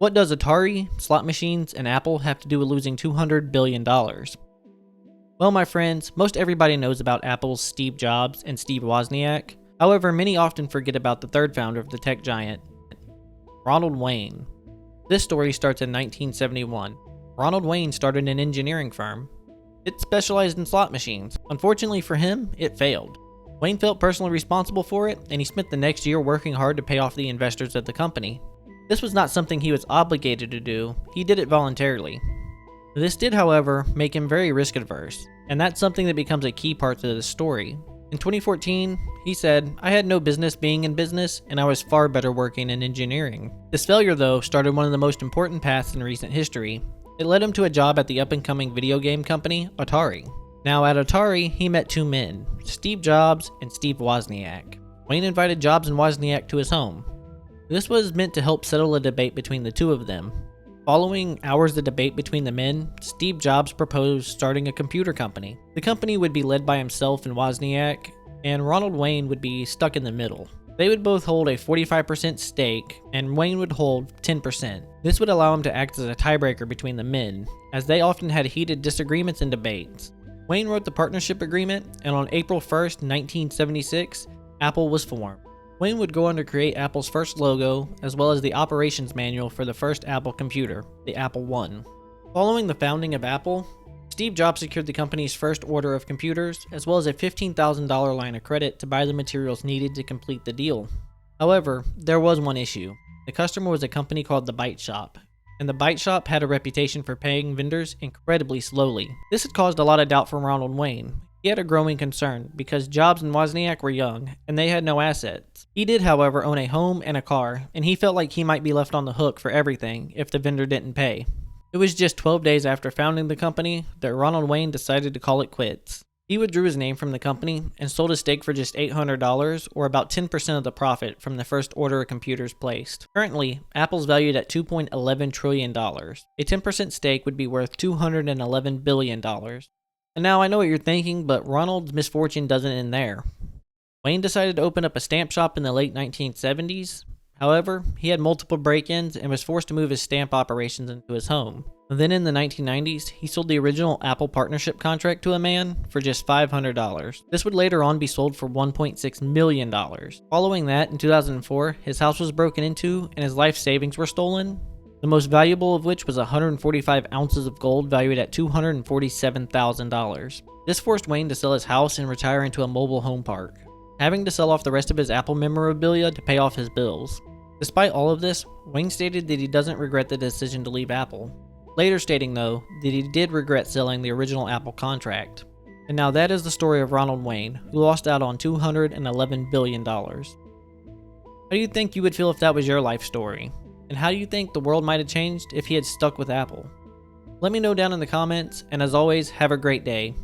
What does Atari, slot machines, and Apple have to do with losing $200 billion? Well, my friends, most everybody knows about Apple's Steve Jobs and Steve Wozniak. However, many often forget about the third founder of the tech giant, Ronald Wayne. This story starts in 1971. Ronald Wayne started an engineering firm. It specialized in slot machines. Unfortunately for him, it failed. Wayne felt personally responsible for it, and he spent the next year working hard to pay off the investors of the company. This was not something he was obligated to do, he did it voluntarily. This did, however, make him very risk-averse, and that's something that becomes a key part to the story. In 2014, he said, "I had no business being in business, and I was far better working in engineering." This failure, though, started one of the most important paths in recent history. It led him to a job at the up-and-coming video game company, Atari. Now, at Atari, he met two men, Steve Jobs and Steve Wozniak. Wayne invited Jobs and Wozniak to his home. This was meant to help settle a debate between the two of them. Following hours of debate between the men, Steve Jobs proposed starting a computer company. The company would be led by himself and Wozniak, and Ronald Wayne would be stuck in the middle. They would both hold a 45% stake, and Wayne would hold 10%. This would allow him to act as a tiebreaker between the men, as they often had heated disagreements and debates. Wayne wrote the partnership agreement, and on April 1st, 1976, Apple was formed. Wayne would go on to create Apple's first logo, as well as the operations manual for the first Apple computer, the Apple I. Following the founding of Apple, Steve Jobs secured the company's first order of computers, as well as a $15,000 line of credit to buy the materials needed to complete the deal. However, there was one issue. The customer was a company called The Byte Shop, and The Byte Shop had a reputation for paying vendors incredibly slowly. This had caused a lot of doubt from Ronald Wayne. He had a growing concern because Jobs and Wozniak were young, and they had no assets. He did, however, own a home and a car, and he felt like he might be left on the hook for everything if the vendor didn't pay. It was just 12 days after founding the company that Ronald Wayne decided to call it quits. He withdrew his name from the company and sold his stake for just $800, or about 10% of the profit from the first order of computers placed. Currently, Apple's valued at $2.11 trillion. A 10% stake would be worth $211 billion. And now I know what you're thinking, but Ronald's misfortune doesn't end there. Wayne decided to open up a stamp shop in the late 1970s. However, he had multiple break-ins and was forced to move his stamp operations into his home. Then in the 1990s, he sold the original Apple partnership contract to a man for just $500. This would later on be sold for $1.6 million. Following that, in 2004, his house was broken into and his life savings were stolen, the most valuable of which was 145 ounces of gold valued at $247,000. This forced Wayne to sell his house and retire into a mobile home park, having to sell off the rest of his Apple memorabilia to pay off his bills. Despite all of this, Wayne stated that he doesn't regret the decision to leave Apple, later stating though that he did regret selling the original Apple contract. And now that is the story of Ronald Wayne, who lost out on $211 billion. How do you think you would feel if that was your life story? And how do you think the world might have changed if he had stuck with Apple? Let me know down in the comments, and as always, have a great day.